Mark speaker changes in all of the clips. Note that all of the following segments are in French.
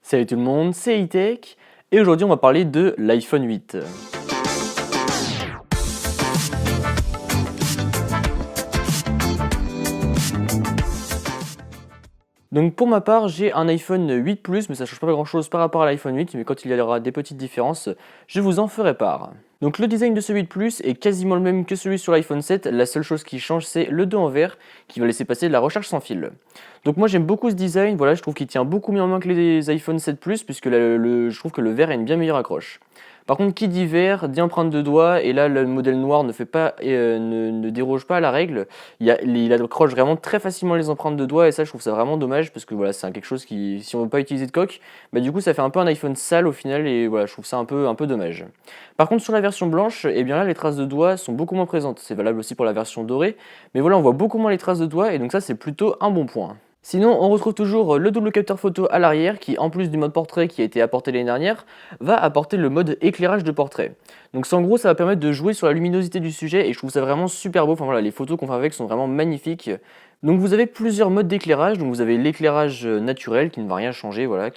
Speaker 1: Salut tout le monde, c'est E-Tech et aujourd'hui on va parler de l'iPhone 8. Donc pour ma part, j'ai un iPhone 8 Plus, mais ça change pas grand chose par rapport à l'iPhone 8, mais quand il y aura des petites différences, je vous en ferai part. Donc le design de ce 8 Plus est quasiment le même que celui sur l'iPhone 7, la seule chose qui change c'est le dos en verre qui va laisser passer de la recharge sans fil. Donc moi j'aime beaucoup ce design, voilà, je trouve qu'il tient beaucoup mieux en main que les iPhone 7 Plus, puisque je trouve que le verre a une bien meilleure accroche. Par contre, qui dit verre, dit empreinte de doigt, et là le modèle noir ne fait pas, ne déroge pas à la règle. Il accroche vraiment très facilement les empreintes de doigts, et ça je trouve ça vraiment dommage, parce que voilà, c'est quelque chose qui, si on veut pas utiliser de coque, bah du coup ça fait un peu un iPhone sale au final, et voilà, je trouve ça un peu dommage. Par contre sur la version blanche, eh bien là les traces de doigts sont beaucoup moins présentes, c'est valable aussi pour la version dorée, mais voilà on voit beaucoup moins les traces de doigts, et donc ça c'est plutôt un bon point. Sinon, on retrouve toujours le double capteur photo à l'arrière qui, en plus du mode portrait qui a été apporté l'année dernière, va apporter le mode éclairage de portrait. Donc ça, en gros, ça va permettre de jouer sur la luminosité du sujet et je trouve ça vraiment super beau. Enfin voilà, les photos qu'on fait avec sont vraiment magnifiques. Donc vous avez plusieurs modes d'éclairage. Donc vous avez l'éclairage naturel qui ne va rien changer, voilà,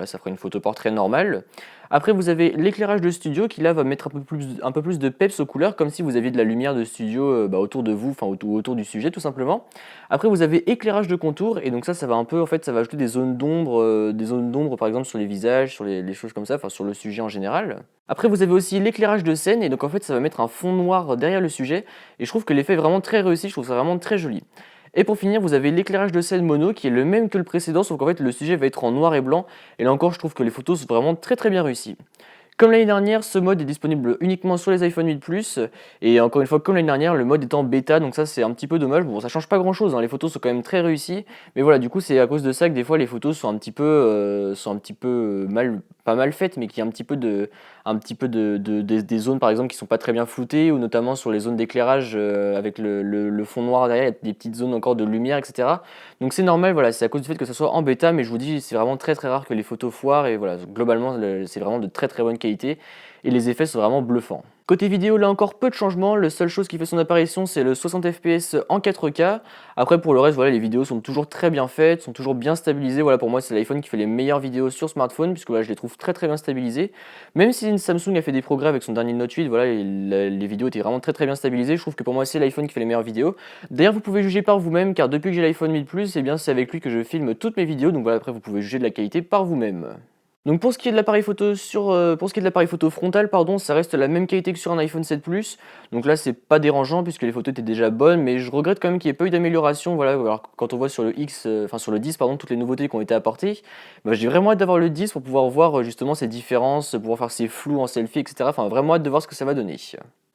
Speaker 1: ça fera une photo portrait normale. Après, vous avez l'éclairage de studio qui là va mettre un peu plus de peps aux couleurs, comme si vous aviez de la lumière de studio autour de vous, enfin autour du sujet tout simplement. Après, vous avez éclairage de contour et donc ça va un peu, en fait, ça va ajouter des zones d'ombre par exemple sur les visages, sur les choses comme ça, enfin sur le sujet en général. Après, vous avez aussi l'éclairage de scène et donc en fait, ça va mettre un fond noir derrière le sujet et je trouve que l'effet est vraiment très réussi, je trouve ça vraiment très joli. Et pour finir, vous avez l'éclairage de scène mono qui est le même que le précédent, sauf qu'en fait le sujet va être en noir et blanc. Et là encore, je trouve que les photos sont vraiment très bien réussies. Comme l'année dernière, ce mode est disponible uniquement sur les iPhone 8 Plus. Et encore une fois, comme l'année dernière, le mode est en bêta, donc ça c'est un petit peu dommage. Bon, ça change pas grand chose, hein, les photos sont quand même très réussies. Mais voilà, du coup, c'est à cause de ça que des fois les photos sont un petit peu pas mal faites, mais qu'il y a des zones par exemple qui sont pas très bien floutées, ou notamment sur les zones d'éclairage avec le fond noir derrière, il y a des petites zones encore de lumière, etc. Donc c'est normal, voilà, c'est à cause du fait que ça soit en bêta, mais je vous dis, c'est vraiment très rare que les photos foirent, et voilà, globalement, c'est vraiment de très bonne qualité, et les effets sont vraiment bluffants. Côté vidéo, là encore, peu de changements, la seule chose qui fait son apparition, c'est le 60 fps en 4K. Après, pour le reste, voilà, les vidéos sont toujours très bien faites, sont toujours bien stabilisées, voilà, pour moi, c'est l'iPhone qui fait les meilleures vidéos sur smartphone, puisque voilà, je les trouve très bien stabilisées. Même si Samsung a fait des progrès avec son dernier Note 8, voilà, les vidéos étaient vraiment très bien stabilisées, je trouve que pour moi, c'est l'iPhone qui fait les meilleures vidéos. D'ailleurs, vous pouvez juger par vous-même, car depuis que j'ai l'iPhone 8 Plus, eh bien, c'est avec lui que je filme toutes mes vidéos, donc voilà, après, vous pouvez juger de la qualité par vous-même. Donc pour ce qui est de l'appareil photo frontal, pardon, ça reste la même qualité que sur un iPhone 7 Plus. Donc là, c'est pas dérangeant puisque les photos étaient déjà bonnes, mais je regrette quand même qu'il n'y ait pas eu d'amélioration. Voilà, alors quand on voit sur sur le 10, pardon, toutes les nouveautés qui ont été apportées, bah, j'ai vraiment hâte d'avoir le 10 pour pouvoir voir justement ces différences, pouvoir faire ces flous en selfie, etc. Enfin, vraiment hâte de voir ce que ça va donner.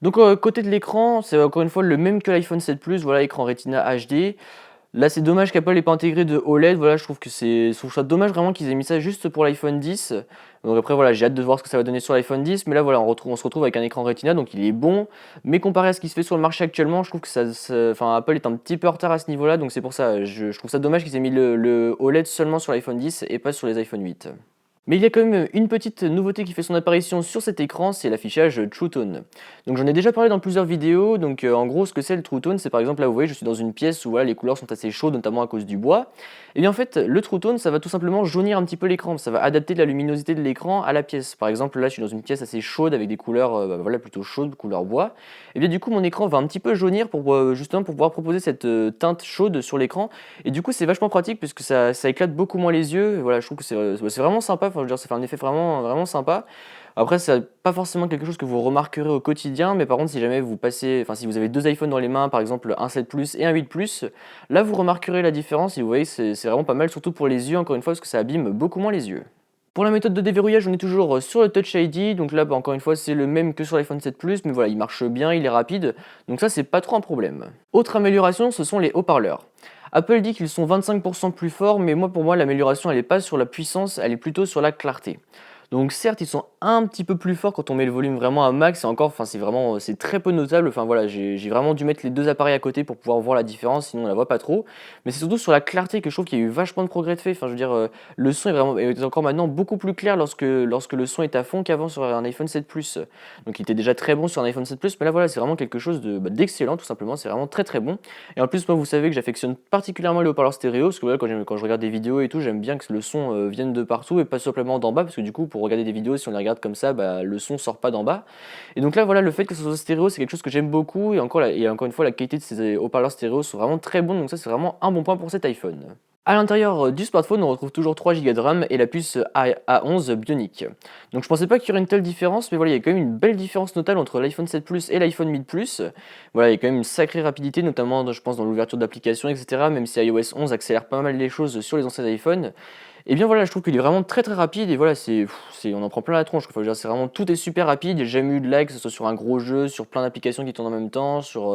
Speaker 1: Donc côté de l'écran, c'est encore une fois le même que l'iPhone 7 Plus, voilà, écran Retina HD. Là, c'est dommage qu'Apple n'ait pas intégré de OLED. Voilà, je trouve ça dommage vraiment qu'ils aient mis ça juste pour l'iPhone 10. Donc après, voilà, j'ai hâte de voir ce que ça va donner sur l'iPhone 10. Mais là, voilà, on se retrouve avec un écran Retina, donc il est bon. Mais comparé à ce qui se fait sur le marché actuellement, je trouve que Apple est un petit peu en retard à ce niveau-là. Donc c'est pour ça, je trouve ça dommage qu'ils aient mis le OLED seulement sur l'iPhone 10 et pas sur les iPhone 8. Mais il y a quand même une petite nouveauté qui fait son apparition sur cet écran, c'est l'affichage True Tone. Donc j'en ai déjà parlé dans plusieurs vidéos, donc en gros ce que c'est le True Tone, c'est par exemple là vous voyez je suis dans une pièce où voilà, les couleurs sont assez chaudes, notamment à cause du bois. Et bien en fait le True Tone ça va tout simplement jaunir un petit peu l'écran, ça va adapter la luminosité de l'écran à la pièce. Par exemple là je suis dans une pièce assez chaude avec des couleurs voilà, plutôt chaudes, couleur bois. Et bien du coup mon écran va un petit peu jaunir pour justement pour pouvoir proposer cette teinte chaude sur l'écran. Et du coup c'est vachement pratique puisque ça éclate beaucoup moins les yeux. Et voilà, je trouve que c'est vraiment sympa. Enfin, je veux dire, ça fait un effet vraiment sympa. Après, c'est pas forcément quelque chose que vous remarquerez au quotidien, mais par contre, si jamais si vous avez deux iPhones dans les mains, par exemple un 7 Plus et un 8 Plus, là vous remarquerez la différence et vous voyez, c'est vraiment pas mal, surtout pour les yeux, encore une fois, parce que ça abîme beaucoup moins les yeux. Pour la méthode de déverrouillage, on est toujours sur le Touch ID, donc là, encore une fois, c'est le même que sur l'iPhone 7 Plus, mais voilà, il marche bien, il est rapide, donc ça, c'est pas trop un problème. Autre amélioration, ce sont les haut-parleurs. Apple dit qu'ils sont 25% plus forts, mais pour moi, l'amélioration, elle n'est pas sur la puissance, elle est plutôt sur la clarté. Donc certes, ils sont un petit peu plus forts quand on met le volume vraiment à max et encore, enfin c'est vraiment, c'est très peu notable. Enfin voilà, j'ai vraiment dû mettre les 2 appareils à côté pour pouvoir voir la différence, sinon on la voit pas trop. Mais c'est surtout sur la clarté que je trouve qu'il y a eu vachement de progrès de fait. Enfin je veux dire, le son est encore maintenant beaucoup plus clair lorsque le son est à fond qu'avant sur un iPhone 7 Plus. Donc il était déjà très bon sur un iPhone 7 Plus, mais là voilà, c'est vraiment quelque chose d'excellent tout simplement, c'est vraiment très, très bon. Et en plus, moi vous savez que j'affectionne particulièrement les haut-parleurs stéréo parce que voilà, quand je regarde des vidéos et tout, j'aime bien que le son, vienne de partout et pas simplement d'en bas parce que du coup, pour regarder des vidéos, si on les regarde comme ça, bah, le son sort pas d'en bas. Et donc là, voilà, le fait que ce soit stéréo, c'est quelque chose que j'aime beaucoup et encore une fois, la qualité de ces haut-parleurs stéréo sont vraiment très bons, donc ça, c'est vraiment un bon point pour cet iPhone. À l'intérieur du smartphone, on retrouve toujours 3 Go de RAM et la puce A11 Bionic. Donc je pensais pas qu'il y aurait une telle différence, mais voilà, il y a quand même une belle différence notable entre l'iPhone 7 Plus et l'iPhone 8 Plus. Voilà, il y a quand même une sacrée rapidité, notamment je pense dans l'ouverture d'applications, etc. Même si iOS 11 accélère pas mal les choses sur les anciens iPhones. Et bien voilà, je trouve qu'il est vraiment très très rapide et voilà, on en prend plein la tronche. Enfin, je veux dire, c'est vraiment tout est super rapide. J'ai jamais eu de lag, que ce soit sur un gros jeu, sur plein d'applications qui tournent en même temps, sur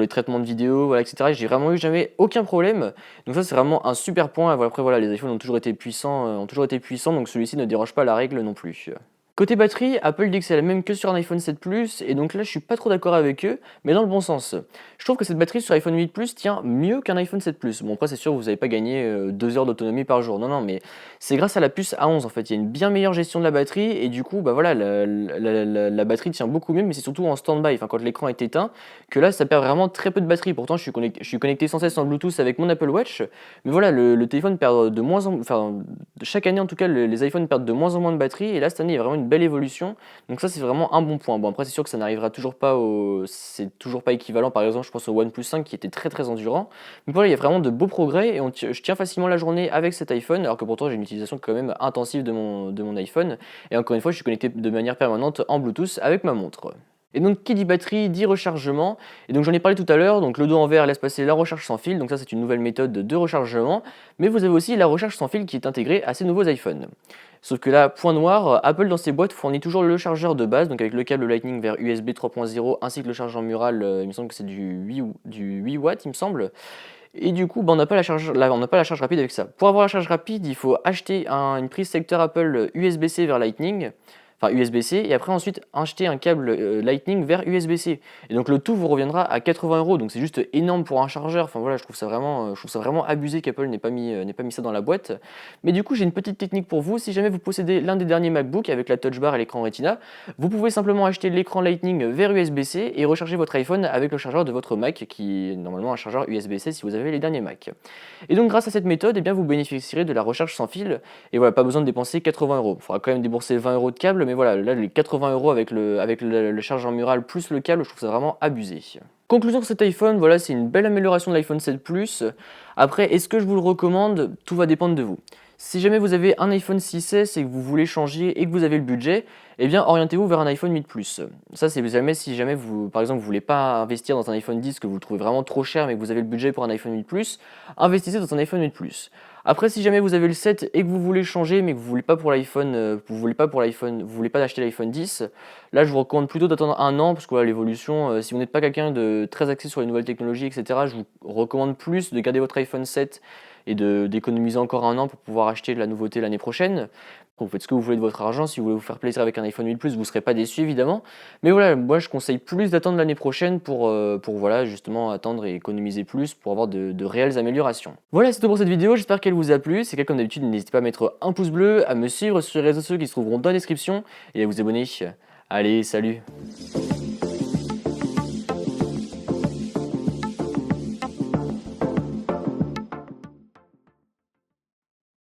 Speaker 1: les traitements de vidéos, voilà, etc. J'ai vraiment eu jamais aucun problème. Donc ça, c'est vraiment un super point. Voilà, après, voilà, les iPhones ont toujours été puissants, donc celui-ci ne déroge pas à la règle non plus. Côté batterie, Apple dit que c'est la même que sur un iPhone 7 Plus, et donc là je suis pas trop d'accord avec eux, mais dans le bon sens. Je trouve que cette batterie sur iPhone 8 Plus tient mieux qu'un iPhone 7 Plus. Bon, après c'est sûr, vous n'avez pas gagné 2 heures d'autonomie par jour, non, non, mais c'est grâce à la puce A11 en fait. Il y a une bien meilleure gestion de la batterie, et du coup, bah voilà, la batterie tient beaucoup mieux, mais c'est surtout en stand-by, enfin quand l'écran est éteint, que là ça perd vraiment très peu de batterie. Pourtant, je suis connecté sans cesse en Bluetooth avec mon Apple Watch, mais voilà, le téléphone perd de moins en enfin, chaque année en tout cas, les iPhones perdent de moins en moins de batterie, et là cette année il y a vraiment une belle évolution. Donc ça c'est vraiment un bon point. Bon après c'est sûr que ça n'arrivera toujours pas c'est toujours pas équivalent par exemple je pense au OnePlus 5 qui était très très endurant. Donc voilà il y a vraiment de beaux progrès et je tiens facilement la journée avec cet iPhone alors que pourtant j'ai une utilisation quand même intensive de mon iPhone. Et encore une fois je suis connecté de manière permanente en Bluetooth avec ma montre. Et donc qui dit batterie dit rechargement, et donc j'en ai parlé tout à l'heure, donc le dos en vert laisse passer la recharge sans fil, donc ça c'est une nouvelle méthode de rechargement, mais vous avez aussi la recharge sans fil qui est intégrée à ces nouveaux iPhones. Sauf que là, point noir, Apple dans ses boîtes fournit toujours le chargeur de base, donc avec le câble Lightning vers USB 3.0 ainsi que le chargeur mural, il me semble que c'est du 8 watts il me semble. Et du coup, bah, on n'a pas la charge, là, on n'a pas la charge rapide avec ça. Pour avoir la charge rapide, il faut acheter une prise secteur Apple USB-C vers Lightning, enfin USB-C, et après ensuite acheter un câble Lightning vers USB-C. Et donc le tout vous reviendra à 80 €, donc c'est juste énorme pour un chargeur. Enfin voilà, je trouve ça vraiment abusé qu'Apple n'ait pas mis ça dans la boîte. Mais du coup, j'ai une petite technique pour vous. Si jamais vous possédez l'un des derniers MacBook avec la Touch Bar et l'écran Retina, vous pouvez simplement acheter l'écran Lightning vers USB-C et recharger votre iPhone avec le chargeur de votre Mac, qui est normalement un chargeur USB-C si vous avez les derniers Mac. Et donc grâce à cette méthode, eh bien, vous bénéficierez de la recharge sans fil. Et voilà, pas besoin de dépenser 80 €. Il faudra quand même débourser 20 € de câble, mais voilà, là, les 80 € avec le chargeur mural plus le câble, je trouve ça vraiment abusé. Conclusion de cet iPhone, voilà, c'est une belle amélioration de l'iPhone 7 Plus. Après, est-ce que je vous le recommande? Tout va dépendre de vous. Si jamais vous avez un iPhone 6S et que vous voulez changer et que vous avez le budget, eh bien orientez-vous vers un iPhone 8 Plus. Ça, c'est si jamais vous, par exemple, vous voulez pas investir dans un iPhone 10 que vous le trouvez vraiment trop cher mais que vous avez le budget pour un iPhone 8 Plus, investissez dans un iPhone 8 Plus. Après, si jamais vous avez le 7 et que vous voulez changer mais que vous voulez pas pour l'iPhone, vous voulez pas acheter l'iPhone 10, là, je vous recommande plutôt d'attendre un an parce que voilà, l'évolution, si vous n'êtes pas quelqu'un de très axé sur les nouvelles technologies, etc., je vous recommande plus de garder votre iPhone 7 et d'économiser encore un an pour pouvoir acheter de la nouveauté l'année prochaine. Vous faites ce que vous voulez de votre argent, si vous voulez vous faire plaisir avec un iPhone 8 Plus, vous ne serez pas déçu évidemment. Mais voilà, moi je conseille plus d'attendre l'année prochaine pour voilà, justement attendre et économiser plus pour avoir de réelles améliorations. Voilà, c'est tout pour cette vidéo, j'espère qu'elle vous a plu. Si c'est le cas, comme d'habitude, n'hésitez pas à mettre un pouce bleu, à me suivre sur les réseaux sociaux qui se trouveront dans la description et à vous abonner. Allez, salut!